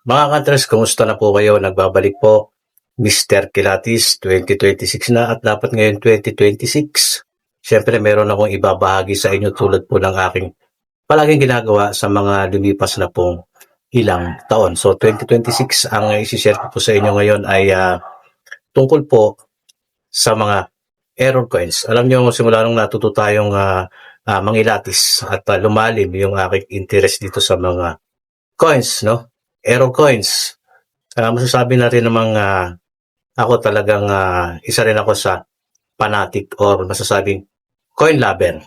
Mga ka-Tres, kumusta na po kayo? Nagbabalik po, Mr. Kilatis, 2026 na at dapat ngayon 2026. Siyempre, meron akong ibabahagi sa inyo tulad po ng aking palaging ginagawa sa mga lumipas na pong ilang taon. So, 2026, ang isi-share ko po sa inyo ngayon ay tungkol po sa mga error coins. Alam niyo, simula nung natuto tayong mangilatis at lumalim yung aking interest dito sa mga coins, no? Error coins. Masasabi na rin namang ako talagang isa rin ako sa fanatic or masasabing coin lover.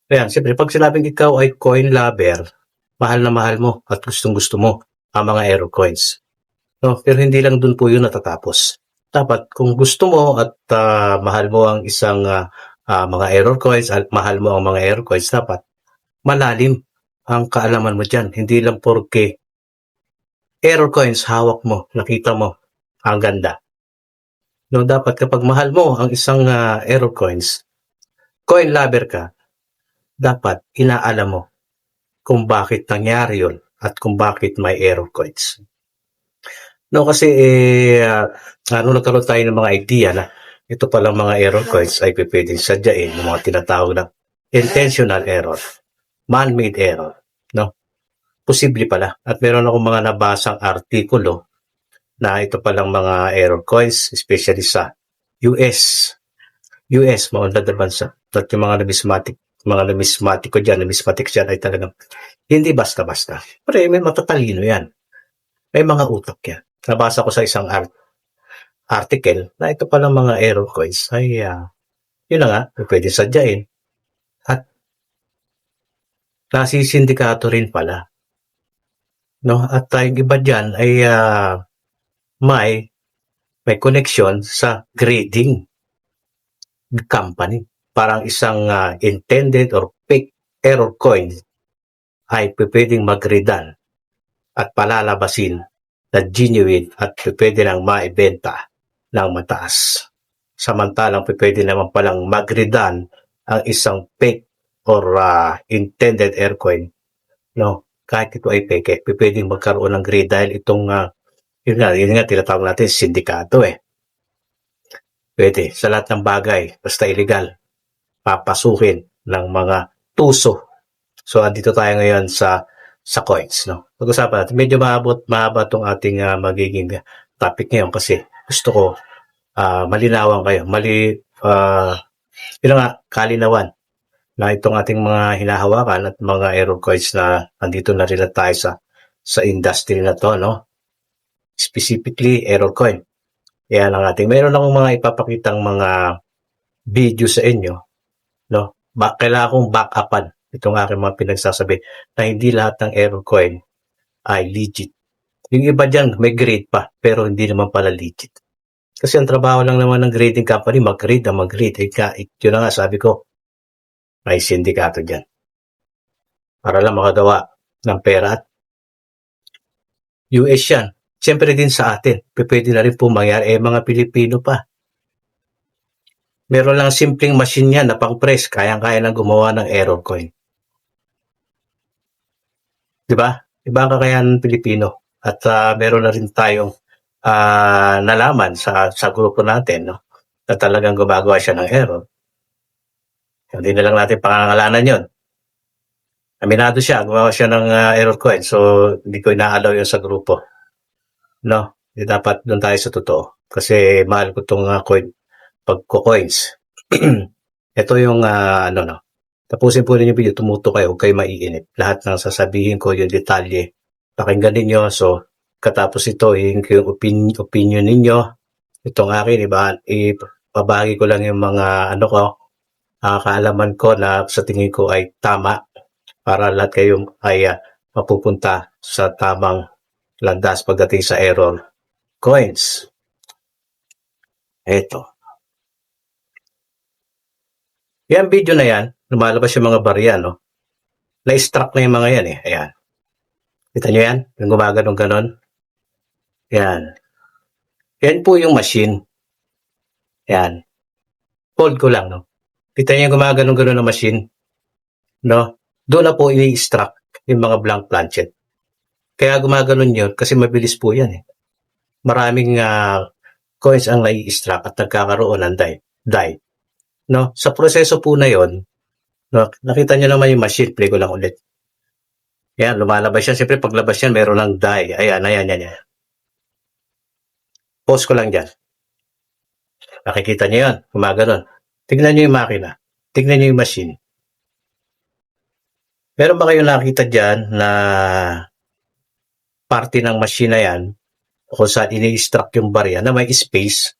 Ayan, siyempre pag sinabing ikaw ay coin lover, mahal na mahal mo at gustong-gusto mo ang mga error coins. No? Pero hindi lang dun po yun natatapos. Dapat kung gusto mo at mahal mo ang isang mga error coins at mahal mo ang mga error coins, dapat malalim ang kaalaman mo dyan. Hindi lang porke error coins hawak mo, nakita mo, ang ganda. No, dapat kapag mahal mo ang isang error coins, coin lover ka, dapat inaalam mo kung bakit nangyari yun at kung bakit may error coins. No, kasi nagkaroon tayo ng mga idea na ito palang mga error coins ay pwedeng sadyain ng mga tinatawag na intentional error, man-made error. No? Posible pala. At meron akong mga nabasang artikulo na ito palang mga error coins, especially sa US. US, maunlad na bansa. At yung mga numismatic dyan ay talagang hindi basta-basta. Pero may matatalino yan. May mga utak yan. Nabasa ko sa isang article na ito palang mga error coins ay yun na nga, pwede sadyain. At nasisindikato rin pala. No? At yung iba dyan ay may connection sa grading company. Parang isang intended or fake error coin ay pwedeng mag-gradan at palalabasin na genuine at pwede nang maibenta ng mataas. Samantalang pwede naman palang mag-gradan ang isang fake or intended error coin. No, kahit ito ay peke, pwedeng magkaroon ng grade dahil itong yun nga, tinatawag natin sindikato Pwede, sa lahat ng bagay, basta illegal, papasukin ng mga tuso. So, andito tayo ngayon sa coins, no? Pag-usapan natin, medyo mahaba itong ating magiging topic ngayon kasi gusto ko malinawan kayo, yun nga, kalinawan na itong ating mga hinahawakan at mga error coins na andito na rin tayo sa industry na to, no? Specifically, error coin. Yan ang ating, meron akong mga ipapakitang mga video sa inyo, no? Kailangan kong back-upan itong aking mga pinagsasabi na hindi lahat ng error coin ay legit. Yung iba dyan, may grade pa, pero hindi naman pala legit. Kasi ang trabaho lang naman ng grading company, mag-grade na mag-grade. Yun na nga, sabi ko, may sindikato dyan. Para lang makagawa ng pera at US yan. Siyempre din sa atin, pwede na rin po mangyari, mga Pilipino pa. Meron lang simpleng machine yan na pang-press, kayang-kaya nang gumawa ng error coin. Diba? Iba ang kakayahan ng Pilipino. At meron na rin tayong nalaman sa grupo natin, no? Na talagang gumagawa siya ng error. Hindi na lang natin pangangalanan yon. Aminado siya, gumawa siya ng error coin. So, hindi ko inaalaw yun sa grupo. No? Dapat doon tayo sa totoo. Kasi mahal ko itong coin, pagko-coins. Ito yung no. Tapusin po rin yung video, tumuto kayo, huwag kayo maiinip. Lahat ng sasabihin ko, yung detalye, pakinggan ninyo. So, katapos ito, yung opinion ninyo. Itong akin, ipabahagi ko lang yung mga kaalaman ko na sa tingin ko ay tama para lahat kayo ay mapupunta sa tamang landas pagdating sa error coins. Ito. Yan video na yan, lumalabas yung mga barya, no? Na-struck na yung mga yan Ayan. Kita nyo yan? Yung gumaganong ganon. Yan. Yan po yung machine. Yan. Hold ko lang, no? Kita nyo yung gumaganong ganon na machine. No? Doon na po i-struck yung mga blank planchet. Kaya gumaganon yun kasi mabilis po yan eh. Maraming coins ang nai-extract at nagkakaroon ng die. No? Sa proseso po na yon, no, nakita nyo naman yung machine, play ko lang ulit. Yan, lumalabas yan. Siyempre, paglabas yan, meron ng die. Ayan. Pause ko lang dyan. Nakikita nyo yan, gumaganon. Tignan nyo yung makina. Tignan nyo yung machine. Meron ba kayong nakita dyan na parte ng machine na yan kung saan ini-extract yung barya na may space,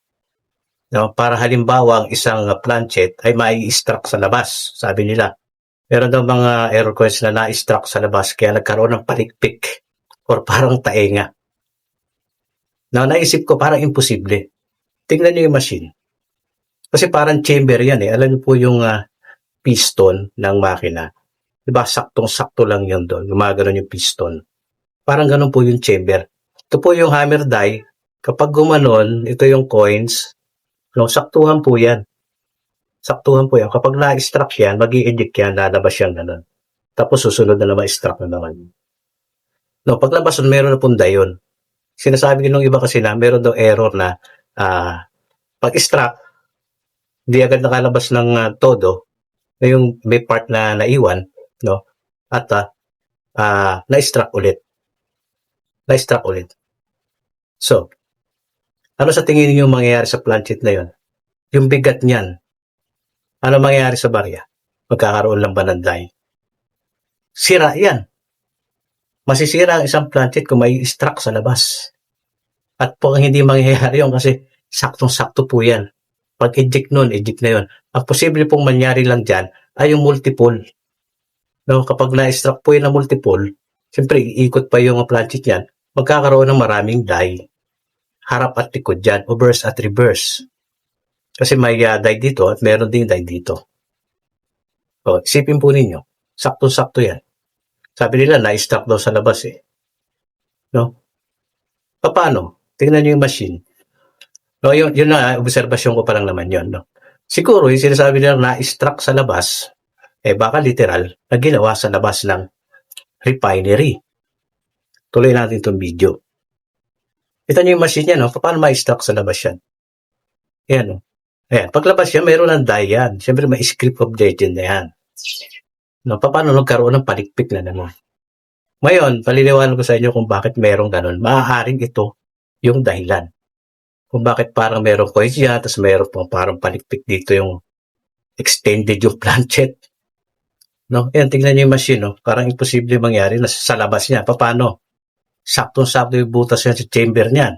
no, para halimbawa ang isang planchet ay mai-extract sa labas, sabi nila. Meron daw mga error coins na na-extract sa labas kaya nagkaroon ng palikpik or parang taenga. Na naisip ko parang imposible. Tingnan niyo yung machine. Kasi parang chamber yan eh. Alam niyo po yung piston ng makina. Diba saktong-sakto lang yun doon. Gumagano'n yung piston. Parang ganun po yung chamber. Ito po yung hammer die. Kapag gumanon, ito yung coins. No, saktuhan po yan. Saktuhan po yan. Kapag na-extract yan, mag-i-eject yan, lalabas yan ganun. Tapos susunod na naman extract na naman. No, paglabas nun, meron na pong die yun. Sinasabi nung iba kasi na meron daw error na pag-extract, hindi agad nakalabas ng todo, na yung may part na naiwan, no? At na-extract ulit. So, ano sa tingin niyo mangyayari sa planchet na yon? Yung bigat niyan, ano mangyayari sa barya? Magkakaroon lang ba ng die? Sira yan. Masisira ang isang planchet kung may extract sa labas. At po ang hindi mangyayari yun kasi saktong-sakto po yan. Pag eject nun, eject na yun. Ang posible pong mangyari lang dyan ay yung multiple. No, kapag na-extract po yun ng multiple, siyempre iikot pa yung planchet yan, magkakaroon ng maraming die. Harap at likod dyan, obverse at reverse. Kasi may die dito at meron ding die dito. So, isipin po ninyo, saktong-sakto yan. Sabi nila, na-extract daw sa labas eh. No? Paano? Tingnan nyo yung machine. No, yun na, obserbasyon ko pa lang naman yun. No? Siguro, yung sinasabi nila na-extract sa labas, baka literal, na ginawa sa labas ng refinery. Tuloy natin itong video. Ito nyo yung machine yan, no? Paano ma-extract sa labas yan? Ayan, no? Ayan, paglabas yan, mayroon ng die yan. Siyempre, may script of legend na yan. No, paano nagkaroon ng palikpik na naman? Ngayon, paliliwanag ko sa inyo kung bakit merong ganun. Maaaring ito yung dahilan. Kung bakit parang merong coins yan, tapos meron pong parang palikpik dito yung extended yung planchet. No? Ayan, tingnan nyo yung machine. No? Parang imposible mangyari na sa labas niya. Paano? Saktong-sakto yung butas yan sa chamber niyan.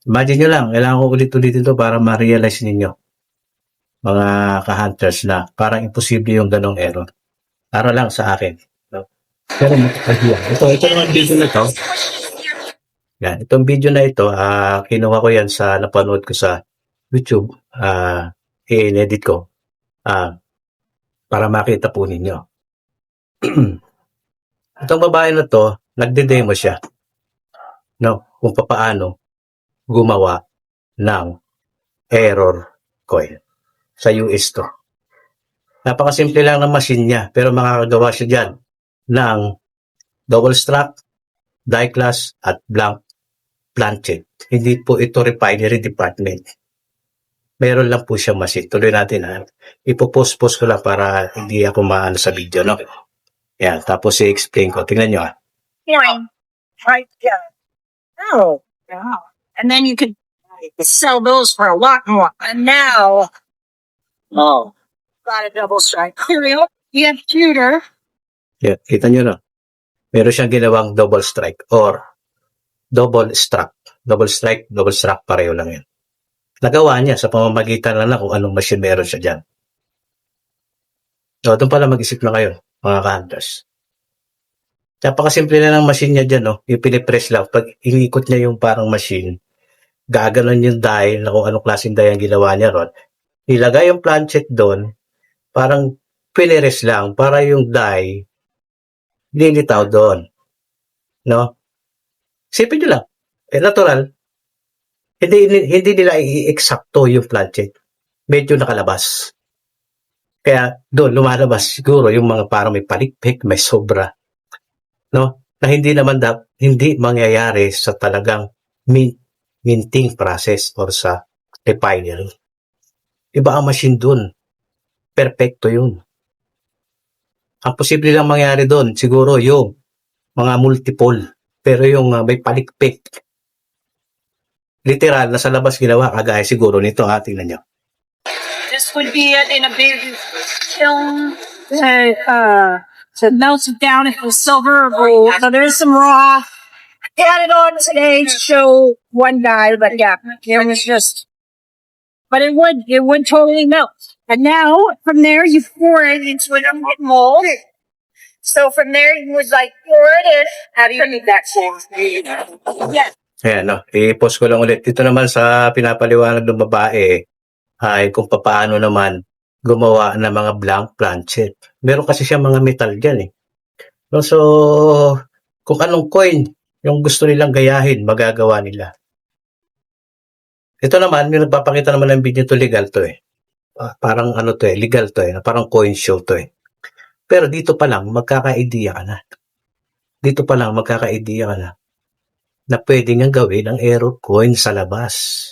Imagine nyo lang, kailangan ko ulit-ulitin ito para ma-realize ninyo, mga ka-hunters, na parang imposible yung ganong error. Para lang sa akin. No? Pero ito naman video na ito. Yan, itong video na ito, kinuha ko yan sa napanood ko sa YouTube. I-edit ko para makita po ninyo. Itong babae na to, nagde-demo siya. No, kung paano gumawa ng error coin sa US to. Napakasimple lang ng machine niya, pero makakagawa siya dyan ng double stack, die class, at blank planchet. Hindi po ito refinery department. Meron lang po siyang machine. Tuloy natin. Ipopost ko lang para hindi ako maano sa video. No? Yan, tapos i-explain ko. Tingnan nyo. Right, yeah. Oh, yeah. And then you could sell those for a lot more. And now, got a double strike. Here you have shooter. Yeah, kita nyo na. Meron siyang ginawang double strike or double struck. Double strike, double struck, pareho lang yan. Nagawa niya sa pamamagitan na kung anong machine meron siya dyan. So, doon pala mag-isip na kayo, mga ka-hunters. Napakasimple na ng machine niya dyan, no? Yung pinipress lang. Pag inikot niya yung parang machine, gaganon yung die na kung anong klaseng die ang ginawa niya ron. Nilagay yung planchet doon, parang pinires lang para yung die lilitaw doon. No? Sipin nyo lang. Natural. Hindi nila i-eksakto yung planchet. Medyo nakalabas. Kaya doon lumalabas siguro yung mga parang may palikpik, may sobra. No? na hindi mangyayari sa talagang minting process or sa refinery. Iba ang machine dun. Perfecto yun. Ang posible lang mangyari doon, siguro yung mga multiple. Pero yung may palikpik. Literal, nasa labas ginawa, kagaya siguro nito. Tingnan nyo. This would be it in a big kiln. To melt it down into silver or gold. So there's some raw. I had it on today to show one guy, but yeah, it was just. But it would totally melt. And now, from there, you pour it into a mold. So from there, you would like pour it in. How do you make that sound? Yeah. Ayan, no. I-post ko lang ulit. Dito naman sa pinapaliwanag ng babae ay kung paano naman gumawa ng mga blank planchet. Meron kasi siya mga metal dyan eh. No, so, kung anong coin yung gusto nilang gayahin, magagawa nila. Ito naman, may nagpapakita naman ng video to, legal to eh. Parang ano to eh, legal to eh. Parang coin show to eh. Pero dito pa lang, magkaka-idea ka na. Dito pa lang, magkaka-idea ka na na pwede nga gawin ang error coin sa labas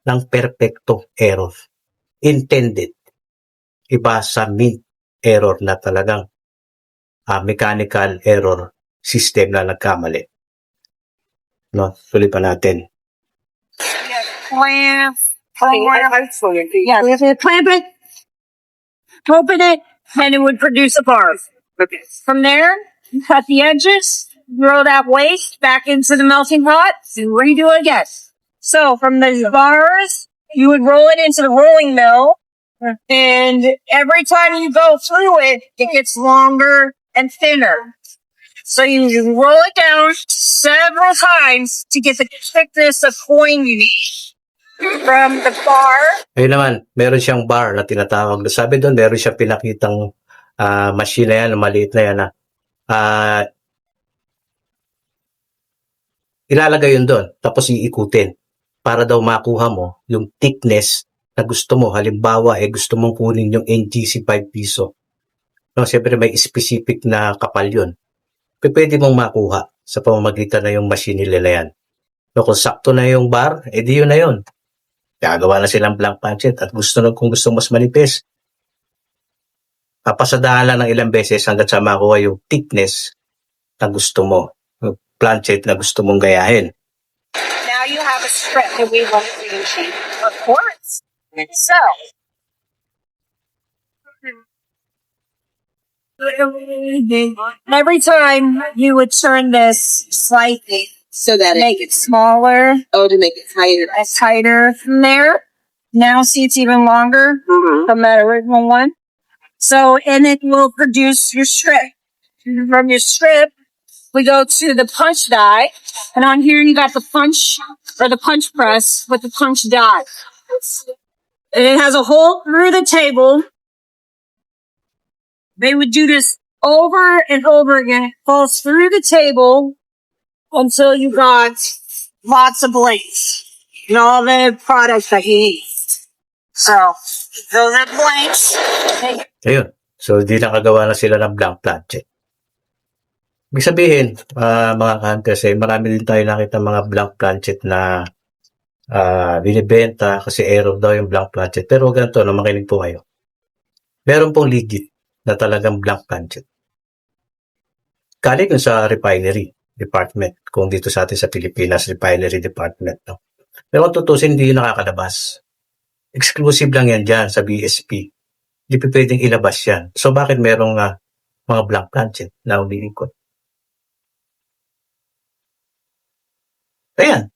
ng perfecto error. Intended. Iba sa mint error na talagang mechanical error system na nagkamali. No, tuloy pa natin. Clamp. Yeah, we have to clamp it, open it, and it would produce a bar. Okay. From there, you cut the edges, throw that waste back into the melting pot, and redo it again. So from the bars, you would roll it into the rolling mill, and every time you go through it, it gets longer and thinner. So you roll it down several times to get the thickness of coin you need. From the bar. Ayun naman, meron siyang bar na tinatawag. Sabi doon, meron siyang pinakitang machine na yan, maliit na yan na ilalagay yun doon, tapos iikutin para daw makuha mo yung thickness na gusto mo. Halimbawa, gusto mong kunin yung NGC 5 piso. No, siyempre may specific na kapal yun. Pwede mong makuha sa pamamagitan na yung machine nila na yan. No, kung sakto na yung bar, di yun na yun. Gagawa na silang blank planchet at kung gusto mas manipis, papasadahan lang ng ilang beses hanggang sa makuha yung thickness na gusto mo, yung planchet na gusto mong gayahin. Now you have a strip that we want to use. Of course. So, every time you would turn this slightly, so that make it smaller, to make it tighter. tighter from there. Now see it's even longer from that original one. So, and it will produce your strip. From your strip, we go to the punch die. And on here you got the punch, or the punch press with the punch die. And it has a hole through the table. They would do this over and over again. It falls through the table until you got lots of blades and all the products that you need. So, those are blanks. Ayun. So, di nakagawa na sila ng blank planchet. Ibig sabihin, mga hunters, marami din tayo nakita mga blank planchet na binibenta kasi error daw yung blank planchet. Pero ganito, makinig po kayo. Meron pong legit na talagang blank planchet. Galing sa refinery department, kung dito sa atin sa Pilipinas, refinery department. No? Pero kung tutusin, hindi yun nakakalabas. Exclusive lang yan dyan sa BSP. Hindi pa pwedeng ilabas yan. So, bakit merong mga blank planchet na umiikot? Ayan.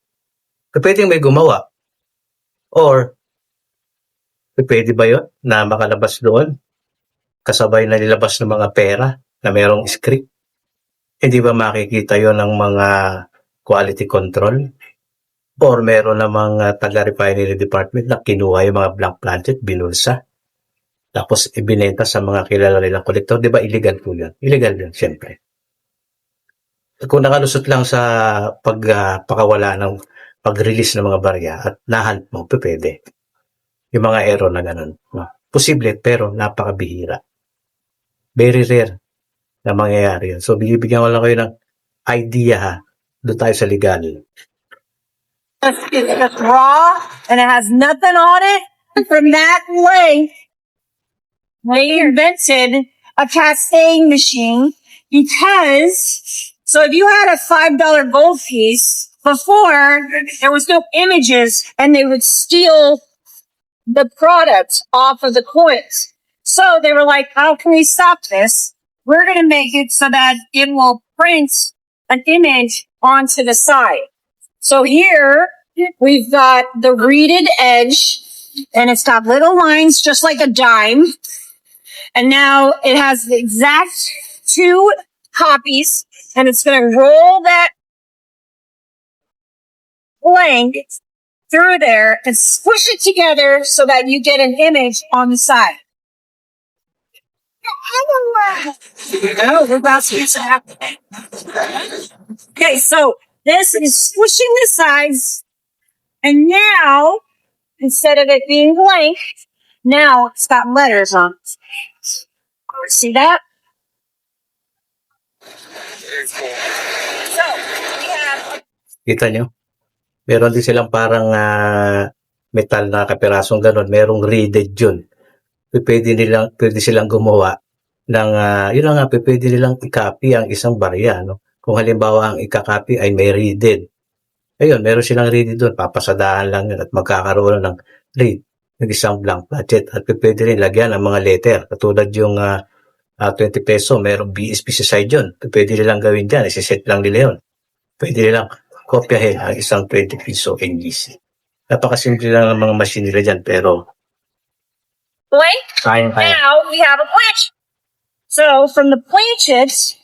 Pwedeng may gumawa. Or, pwede ba yun na makalabas doon? Kasabay na nilabas ng mga pera na merong script. Hindi ba makikita yon ng mga quality control? Or meron namang taga-refinery department na kinuha yung mga blank planchet, binulsa. Tapos ibinenta sa mga kilala nilang kolektor. Di ba illegal po yun? Illegal yun, siyempre. Kung nakalusot lang sa pagpakawala ng pag-release ng mga barya at nahunt mo, pwede. Yung mga error na ganun. Posible, pero napakabihira. Very rare na mangyayari yun. So, bibigyan ko lang kayo ng idea ha. Doon tayo sa legal. It's just raw and it has nothing on it. From that length, they invented a casting machine because, so if you had a $5 gold piece, before there was no images and they would steal the product off of the coins. So they were like, how can we stop this? We're going to make it so that it will print an image onto the side. So here we've got the reeded edge and it's got little lines just like a dime. And now it has the exact 2 copies and it's going to roll that blank through there and squish it together so that you get an image on the side. No, we're about to use that. Okay, so this is squishing the sides, and now, instead of it being blank, now it's got letters on it. See that? So, we have Kita nyo? Meron din silang parang metal na kapirasong ganun. Merong reeded yun. Pwede silang gumawa ng, yun lang nga, pwede nilang i-copy ang isang barya. No? Kung halimbawa ang i-copy ay may reeded. Ayun, meron silang reeded doon. Papasadahan lang yun at magkakaroon ng reed. Yung isang blank budget. At pwede rin lagyan ng mga letter. Katulad yung 20 peso, merong BSP sa side yun. Pwede nilang gawin dyan. Isiset lang nila yun. Pwede nilang kopyahin ang isang 20 peso NGC. Napakasimple lang ng mga machine nila dyan, pero blank. kaya. Now we have a planche. So from the planches,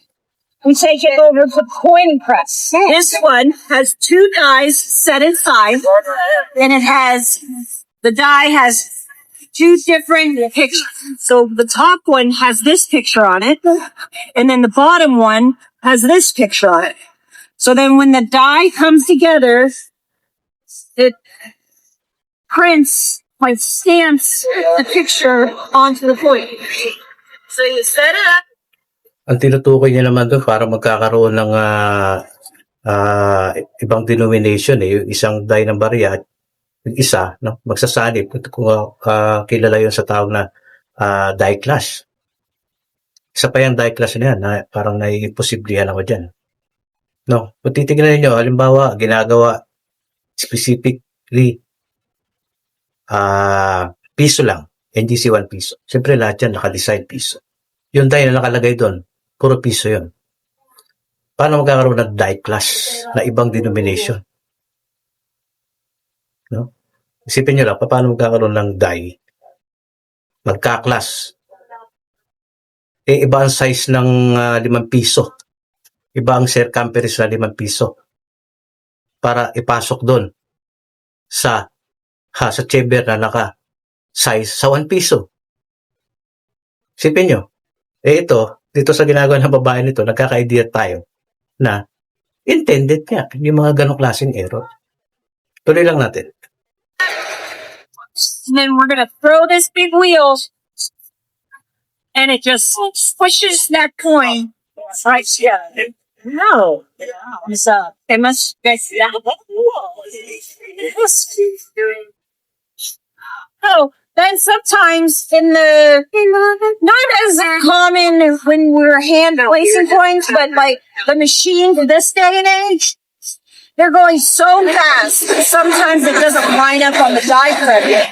we take it over to coin press. This one has 2 dies set inside, and the die has 2 different pictures. So the top one has this picture on it, and then the bottom one has this picture on it. So then when the die comes together, it prints, like stamps the picture onto the coin. So you set it up. Ang tinutukoy niya naman doon para magkakaroon ng ibang denomination yung isang die ng barya at yung isa no, magsasanib kung kilala yun sa tawag na die class. Isa pa yung die class na yan na parang naiimposiblihan ako dyan. No, kung titignan niyo halimbawa ginagawa specifically piso lang, NGC 1 piso. Siyempre lahat yan naka-design piso. Yung die na nakalagay doon, puro piso yun. Paano magkakaroon ng die class na ibang denomination? No? Isipin nyo lang, paano magkakaroon ng die? Magka-class. Iba ang size ng 5 piso. Iba ang circumference na 5 piso. Para ipasok doon sa chamber na naka-size sa 1 piso. Isipin nyo, dito sa ginagawa ng babae nito, nagkaka-idea tayo na intended nga yung mga ganong klaseng error. Tuloy lang natin. And then we're going to throw this big wheel and it just squishes that coin right together. No. So, it must be Oh, then sometimes not as common when we're hand placing coins, but like the machines this day and age, they're going so fast. Sometimes it doesn't line up on the die credit,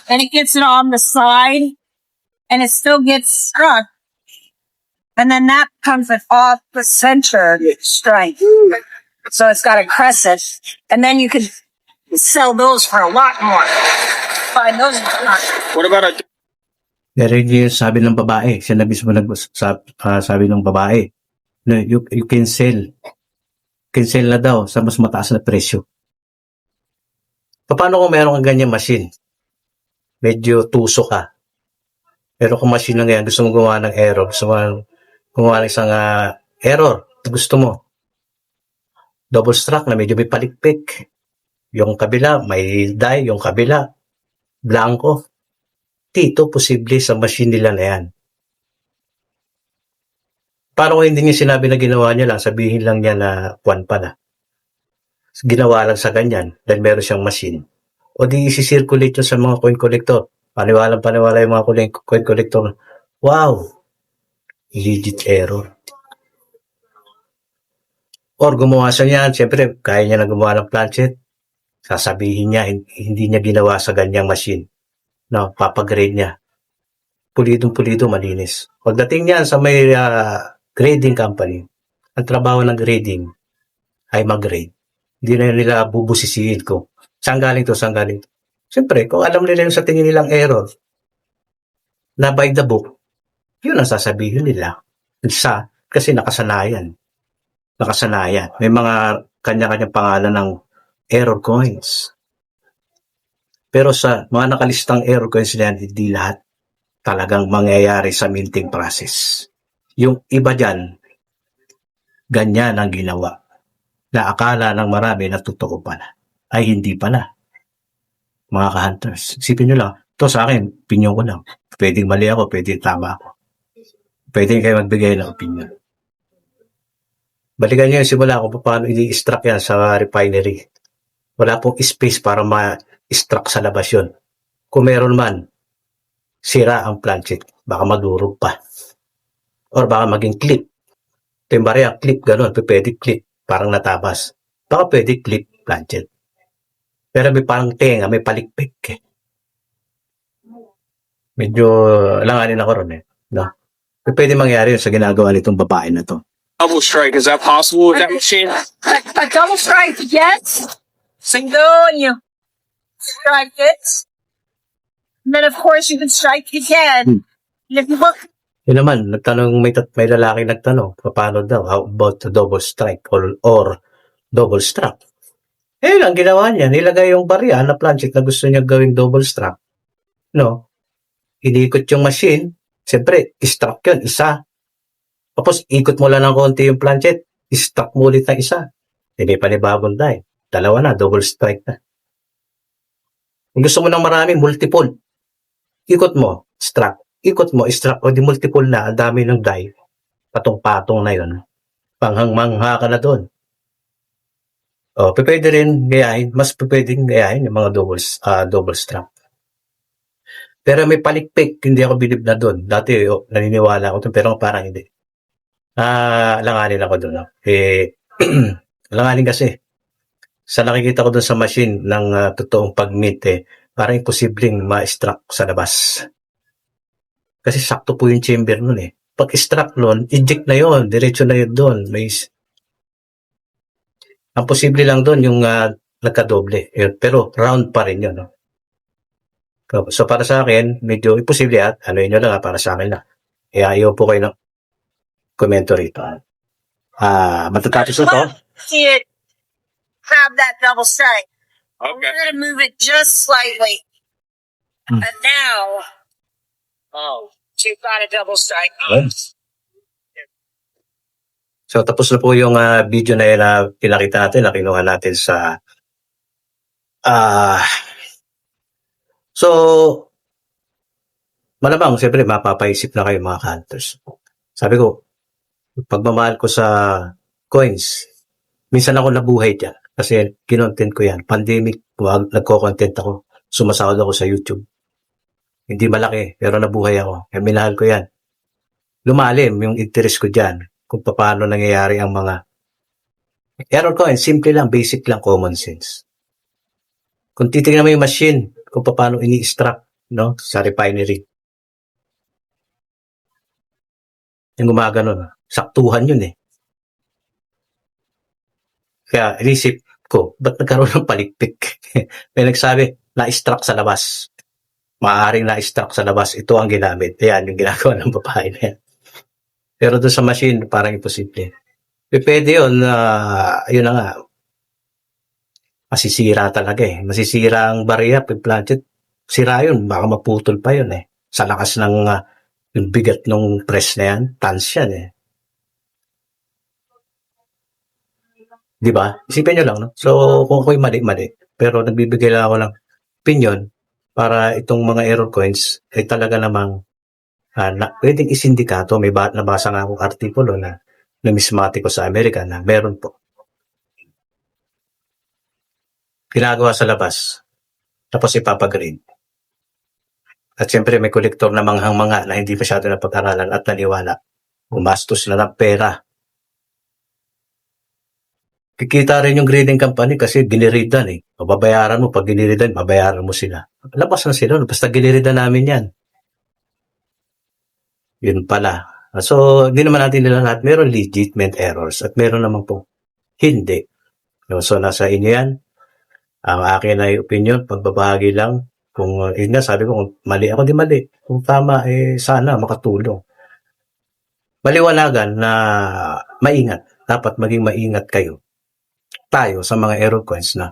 and it gets it on the side, and it still gets struck. And then that comes off the center strike. So it's got a crescent, and then you could sell those for a lot more. Find those. What about a Narinig yung sabi ng babae. Siya na mismo sabi ng babae. No, you can sell. Can sell na daw sa mas mataas na presyo. Paano kung meron kang ganyan machine? Medyo tuso ka. Pero kung machine lang yan, gusto mo gumawa ng error, gusto mo gumawa ng isang error, gusto mo. Double struck na medyo may palikpik. Yung kabila, may die, yung kabila, blanco. Posible sa machine nila na yan. Paano kung hindi niya sinabi na ginawa niya lang, sabihin lang niya na kwan pala. Ginawa lang sa ganyan, dahil meron siyang machine. O di isi-circulate yun sa mga coin collector. Paniwala yung mga coin collector. Wow! Legit error. Or gumawa siya niyan, siyempre, kaya niya na gumawa ng planchet. Sasabihin niya, hindi niya ginawa sa ganyang machine. No, papagrade niya. Pulidong-pulido, malinis. Pagdating niyan sa may grading company, ang trabaho ng grading ay mag-grade. Hindi na nila bubusisiin ko. Saan galing to? Siyempre, kung alam nila yung sa tingin nilang error, na by the book, yun ang sasabihin nila. Kasi nakasanayan. May mga kanya-kanyang pangalan ng error coins. Pero sa mga nakalistang error coins na yan, hindi lahat talagang mangyayari sa minting process. Yung iba dyan, ganyan ang ginawa. Na akala ng marami na totoo pala. Ay hindi pala. Mga ka-hunters. Isipin nyo lang, ito sa akin, opinion ko lang. Pwedeng mali ako, pwedeng tama ako. Pwedeng kayo magbigay ng opinion. Balikan nyo yung simula kung paano i-extract yan sa refinery. Wala pong space para ma-extract sa labas yun. Kung meron man, sira ang planchet. Baka madurog pa. Or baka maging clip. Ito yung barya, clip, gano'n. Pwede clip, parang natabas. Baka pwede clip planchet. Pero may parang tenga, may palikpik. Medyo langanin ako ron eh. No? Pwede mangyari yun sa ginagawa nitong babae na to. Double strike, is that possible with that machine? A double strike, yes. Single, you strike it. And then, of course, you can strike it again. And if you look, Yun naman, may lalaki nagtanong, paano daw, how about the double strike or double strap? Eh, ang ginawa niya, nilagay yung barya na planchet na gusto niya gawing double strap. No? Inikot yung machine, siyempre, strap yun, isa. Tapos, ikot mo lang ng konti yung planchet, strap mo ulit ng isa. Hindi pa ni Babon dahil. Dalawa na, double strike na. Kung gusto mo ng marami, multiple. Ikot mo, strap. Ikot mo, strap. O di multiple na, ang dami ng die. Patong-patong na yun. Panghang-mangha ka na doon. O, pwede rin gayahin. Mas pwedeng gayahin yung mga double strap. Pero may palikpik, hindi ako bilib na doon. Dati, naniniwala ako doon, pero parang hindi. Langanin ako doon. Langanin kasi. Sa nakikita ko doon sa machine ng totoong pag-mint, parang imposibleng ma-extract sa labas. Kasi sakto po yung chamber nun eh. Pag extract nun, eject na yon, diretso na yun doon. Ang posible lang doon yung nagkadoble. Pero round pa rin yun. No? So para sa akin, medyo imposible at ano yun lang para sa akin na. Ayaw po kayo ng komento rito. Matatapos na to. see it have that double strike. We're Okay. going to move it just slightly. Hmm. And now, you've got a double strike. So tapos na po yung video na yun na pinakita natin, na kinuha natin sa so malamang siyempre mapapaisip na kayo mga hunters. Sabi ko, pagmamahal ko sa coins, minsan ako nabuhay dyan kasi kinontent ko yan. Pandemic, nagko-content ako, sumasahod ako sa YouTube. Hindi malaki, pero nabuhay ako. Kaya minahal ko yan. Lumalim yung interest ko dyan kung paano nangyayari ang mga error coins. Simple lang, basic lang, common sense. Kung titignan mo yung machine, kung paano ini-extract, no, sa refinery. Yung gumagano, saktuhan yun eh. Kaya inisip ko, ba't nagkaroon ng palikpik? May nagsabi, na-extract sa labas. Maaaring na-extract sa labas, ito ang ginamit. Ayan, yung ginagawa ng babae na yan. Pero doon sa machine, parang imposible. Pwede yun, yun na nga, masisira talaga eh. Masisira ang barya, planchet. Sira yun, baka maputol pa yun eh. Sa lakas ng yung bigat ng press na yan, tons yan eh. Di ba? Isipin nyo lang, no? So, kung ako'y mali-mali, pero nagbibigay lang ako ng opinion para itong mga error coins ay talaga namang pwedeng isindikato. May nabasa nga akong artikulo na numismatiko sa Amerika na meron po. Ginagawa sa labas, tapos ipapagrade. At siyempre may kolektor na manghang-manga na hindi masyado napag-aralan at naniwala. Gumastos na ng pera. Kikita rin yung grading company kasi giniridan eh. Mababayaran mo, pag giniridan, mabayaran mo sila. Labas na sila, basta giniridan namin yan. Yun pala. So, hindi naman natin nila lahat. Meron legitimate errors at meron naman po hindi. So, nasa inyo yan. Ang akin ay opinion, pagbabahagi lang. Kung, yun nga, sabi ko, kung mali ako, di mali. Kung tama, sana makatulong. Maliwanagan na maingat. Dapat maging maingat kayo. Tayo sa mga error coins na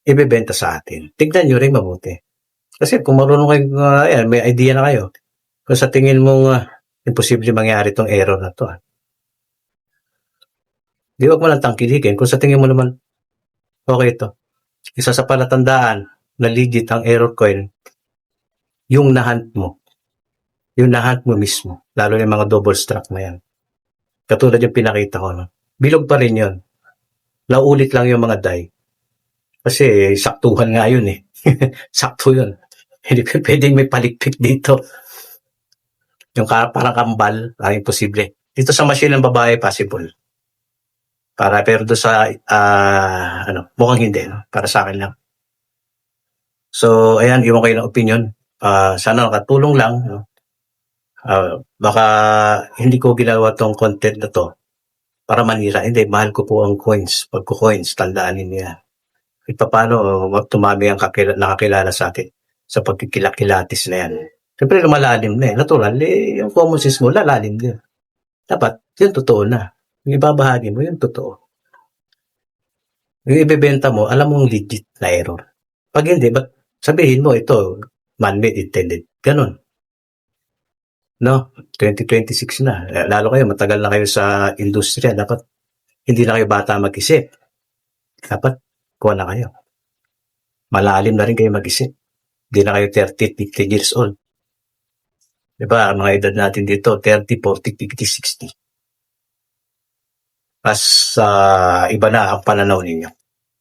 ibebenta sa atin. Tignan nyo rin mabuti. Kasi kung marunong kayo, may idea na kayo. Kung sa tingin mong imposible mangyari itong error na to. Di wag mo lang tangkilikin. Kung sa tingin mo naman, okay ito. Isa sa palatandaan na legit ang error coin, yung nahunt mo. Yung nahunt mo mismo. Lalo yung mga double struck na yan. Katulad yung pinakita ko. No? Bilog pa rin yun. Naulit lang yung mga die. Kasi saktuhan nga yun eh. Sakto yun. Hindi pwedeng may palikpik dito. Yung parang kambal, imposible. Dito sa machine ng babae, possible. Pero doon sa, mukhang hindi. No? Para sa akin lang. So, ayan, iwan kayo ng opinion. Sana nakatulong lang. No? Baka hindi ko ginawa tong content na to para manira. Hindi, mahal ko po ang coins. Pagko-coins, tandaan ninyo yan. Paano tumami ang nakakilala sa atin sa pagkikilakilatis na yan. Siyempre, lumalalim na eh. Natural, yung common sense mo, lalalim din. Dapat, yun totoo na. Yung ibabahagi mo, yun totoo. Yung ibebenta mo, alam mong legit na error. Pag hindi, sabihin mo, ito, man-made, intended. Ganon. No? 2026 na. Lalo kayo, matagal na kayo sa industriya. Dapat, hindi na kayo bata mag-isip. Dapat, kuha na kayo. Malalim na rin kayo mag-isip. Hindi na kayo 30, 50 years old. Diba, ang mga edad natin dito, 30, 40, 50, 60. Pas iba na ang pananaw ninyo.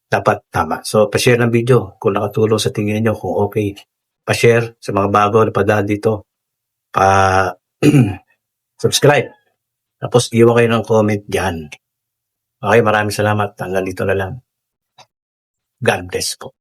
Dapat tama. So, pa-share ng video kung nakatulong sa tingin niyo, kung okay. Pa-share sa mga bago na padaan dito. Subscribe. Tapos, iwan kayo ng comment dyan. Okay, maraming salamat. Hanggang dito na lang. God bless po.